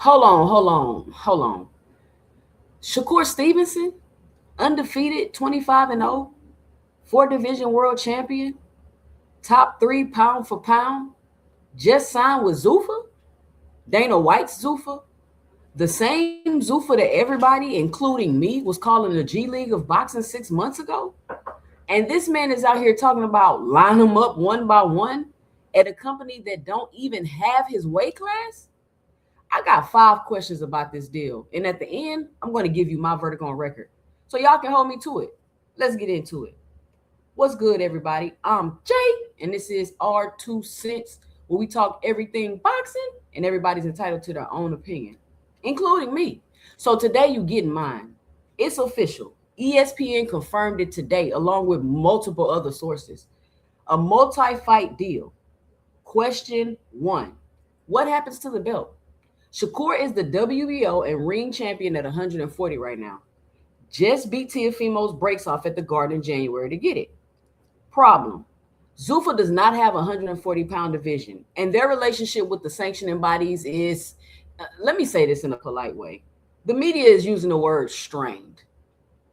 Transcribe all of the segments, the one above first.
Hold on. Shakur Stevenson, undefeated, 25-0, four-division world champion, top three pound for pound, just signed with Zuffa, Dana White's Zuffa, the same Zuffa that everybody, including me, was calling the G League of boxing 6 months ago. And this man is out here talking about line them up one by one at a company that don't even have his weight class. I got 5 questions about this deal. And at the end, I'm going to give you my verdict on record. So y'all can hold me to it. Let's get into it. What's good, everybody? I'm Jay, and this is our 2 cents, where we talk everything boxing, and everybody's entitled to their own opinion, including me. So today you get mine. It's official. ESPN confirmed it today, along with multiple other sources. A multi-fight deal. Question 1. What happens to the belt? Shakur is the WBO and ring champion at 140 right now. Just beat Teofimo's breaks off at the Garden in January to get it. Problem. Zuffa does not have a 140-pound division, and their relationship with the sanctioning bodies is, let me say this in a polite way. The media is using the word strained.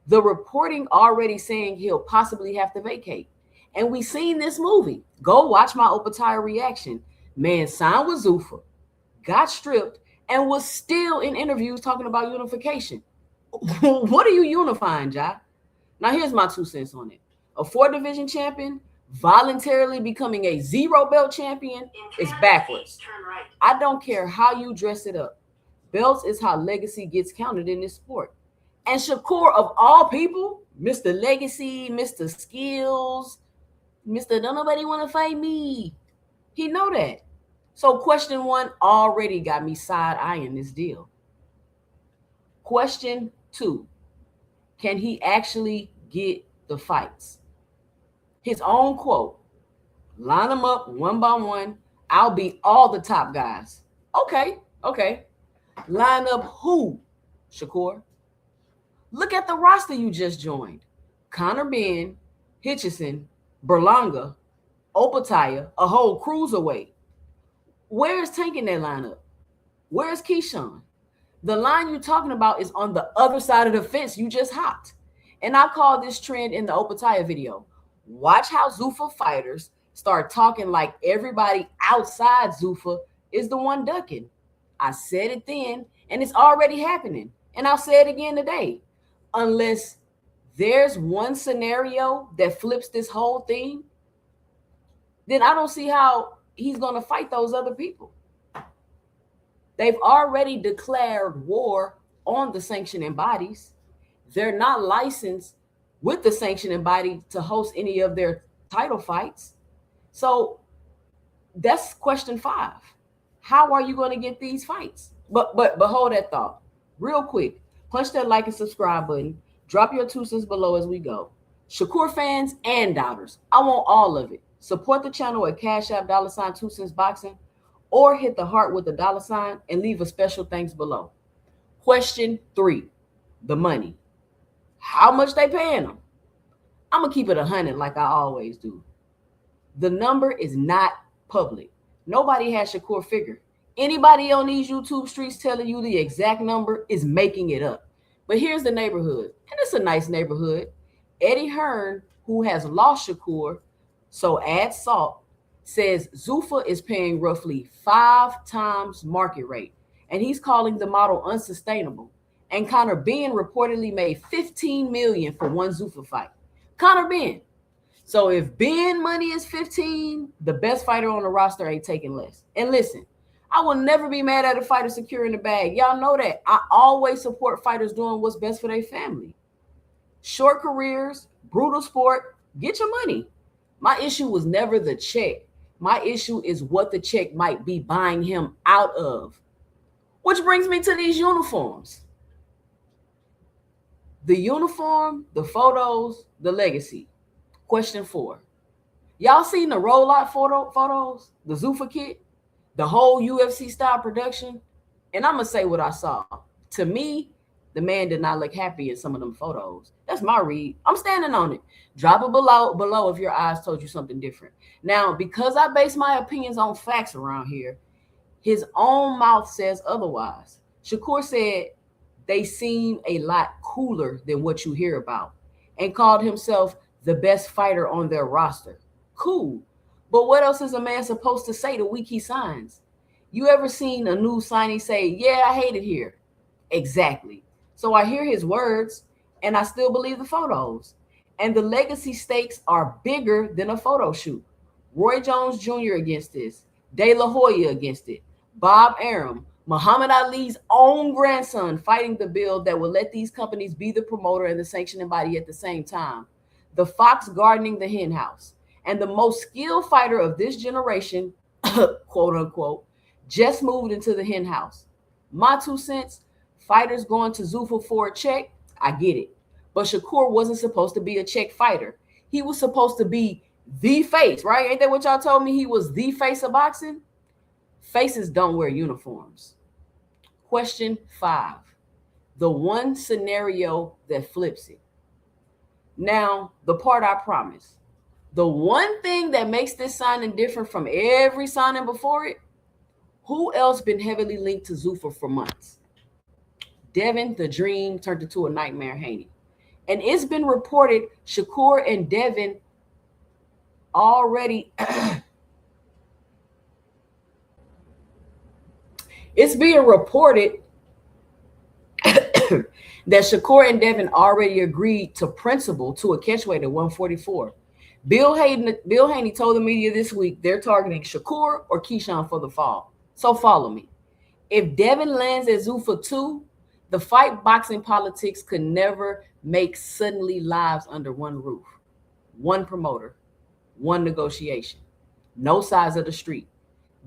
The reporting already saying he'll possibly have to vacate. And we seen this movie. Go watch my Opataya reaction. Man signed with Zuffa, got stripped, and was still in interviews talking about unification. What are you unifying, Ja? Now here's my 2 cents on it. A four-division champion voluntarily becoming a zero belt champion is backwards. I don't care how you dress it up. Belts is how legacy gets counted in this sport. And Shakur, of all people, Mr. Legacy, Mr. Skills, Mr. Don't nobody want to fight me. He know that. So question 1 already got me side-eyeing this deal. Question 2. Can he actually get the fights? His own quote, line them up one by one. I'll beat all the top guys. Okay. Line up who, Shakur? Look at the roster you just joined. Conor Ben, Hitchison, Berlanga, Opataya, a whole cruiserweight. Where's Tank in that lineup? Where's Keyshawn? The line you're talking about is on the other side of the fence you just hopped. And I call this trend in the Opataya video. Watch how Zuffa fighters start talking like everybody outside Zuffa is the one ducking. I said it then, and it's already happening. And I'll say it again today. Unless there's one scenario that flips this whole thing, then I don't see how he's going to fight those other people. They've already declared war on the sanctioning bodies. They're not licensed with the sanctioning body to host any of their title fights. So that's question 5. How are you going to get these fights? But hold that thought real quick. Punch that like and subscribe button. Drop your 2 cents below as we go. Shakur fans and doubters, I want all of it. Support the channel at Cash App $ 2 cents boxing, or hit the heart with the $ and leave a special thanks below. Question 3, the money. How much they paying them? I'm going to keep it 100 like I always do. The number is not public. Nobody has Shakur figure. Anybody on these YouTube streets telling you the exact number is making it up. But here's the neighborhood, and it's a nice neighborhood. Eddie Hearn, who has lost Shakur, so add salt, says Zuffa is paying roughly 5 times market rate, and he's calling the model unsustainable. And Conor Ben reportedly made $15 million for one Zuffa fight. Conor Ben. So if Ben money is 15, the best fighter on the roster ain't taking less. And listen, I will never be mad at a fighter securing the bag. Y'all know that. I always support fighters doing what's best for their family. Short careers, brutal sport, get your money. My issue was never the check. My issue is what the check might be buying him out of. Which brings me to these uniforms. The uniform, the photos, the legacy. Question 4. Y'all seen the rollout photos? The Zuffa kit? The whole UFC style production? And I'm going to say what I saw. To me, the man did not look happy in some of them photos. That's my read. I'm standing on it. Drop it below if your eyes told you something different. Now, because I base my opinions on facts around here, His own mouth says otherwise. Shakur said they seem a lot cooler than what you hear about and called himself the best fighter on their roster. Cool. But what else is a man supposed to say the week he signs? You ever seen a new signee say, "Yeah, I hate it here"? Exactly. So I hear his words and I still believe the photos. And the legacy stakes are bigger than a photo shoot. Roy Jones Jr. against this, De La Hoya against it, Bob Arum, Muhammad Ali's own grandson fighting the bill that will let these companies be the promoter and the sanctioning body at the same time. The fox gardening the hen house. And the most skilled fighter of this generation, quote unquote, just moved into the hen house. My 2 cents, fighters going to Zuffa for a check, I get it. But Shakur wasn't supposed to be a check fighter. He was supposed to be the face, right? Ain't that what y'all told me? He was the face of boxing? Faces don't wear uniforms. Question 5. The one scenario that flips it. Now, the part I promise. The one thing that makes this signing different from every signing before it, who else been heavily linked to Zuffa for months? Devin, the dream, turned into a nightmare, Haney. And it's been reported Shakur and Devin already it's being reported that Shakur and Devin already agreed to principle to a catchweight at 144. Bill Haney told the media this week they're targeting Shakur or Keyshawn for the fall. So follow me. If Devin lands at Zuffa 2, the fight boxing politics could never make suddenly lives under one roof. One promoter, one negotiation, no sides of the street.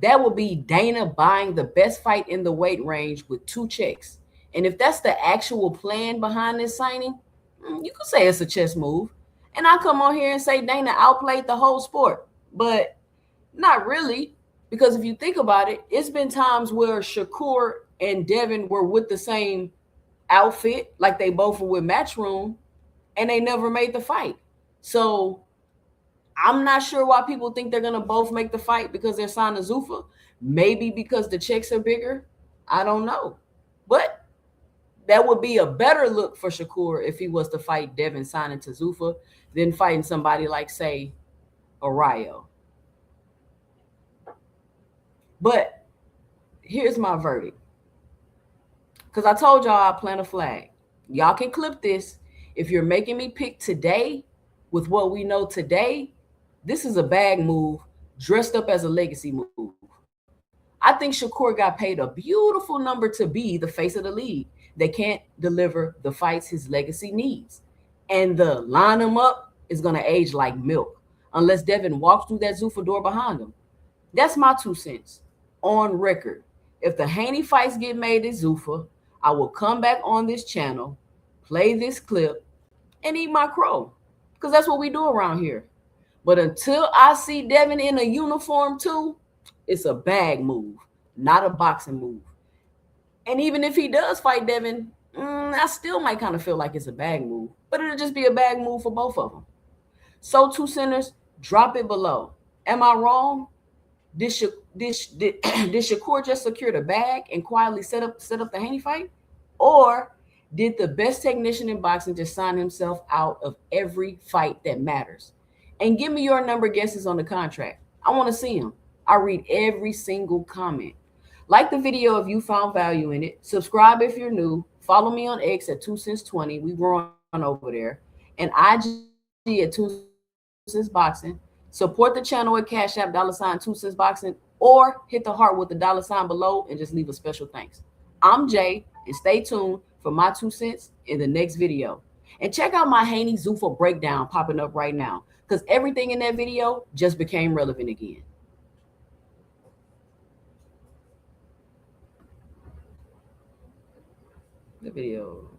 That would be Dana buying the best fight in the weight range with 2 checks. And if that's the actual plan behind this signing, you could say it's a chess move. And I come on here and say Dana outplayed the whole sport, but not really. Because if you think about it, it's been times where Shakur and Devin were with the same outfit, like they both were with Matchroom, and they never made the fight. So I'm not sure why people think they're going to both make the fight because they're signed to Zuffa. Maybe because the checks are bigger. I don't know. But that would be a better look for Shakur if he was to fight Devin signing to Zuffa than fighting somebody like, say, Arayo. But here's my verdict. Because I told y'all I plant a flag. Y'all can clip this. If you're making me pick today with what we know today, this is a bag move dressed up as a legacy move. I think Shakur got paid a beautiful number to be the face of the league. They can't deliver the fights his legacy needs. And the line him up is going to age like milk unless Devin walks through that Zuffa door behind him. That's my 2 cents on record. If the Haney fights get made at Zuffa, I will come back on this channel, play this clip, and eat my crow. Because that's what we do around here. But until I see Devin in a uniform too, it's a bag move, not a boxing move. And even if he does fight Devin, I still might kind of feel like it's a bag move. But it'll just be a bag move for both of them. So 2 centers, drop it below. Am I wrong? Did Shakur just secure the bag and quietly set up the Haney fight? Or did the best technician in boxing just sign himself out of every fight that matters? And give me your number guesses on the contract. I want to see them. I read every single comment. Like the video if you found value in it. Subscribe if you're new. Follow me on X at 2 cents 20. We growing over there. And IG at 2 cents boxing. Support the channel at Cash App $ 2 cents boxing, or hit the heart with the $ below and just leave a special thanks. I'm Jay, and stay tuned for my 2 cents in the next video. And check out my Haney Zuffa breakdown popping up right now, because everything in that video just became relevant again. The video.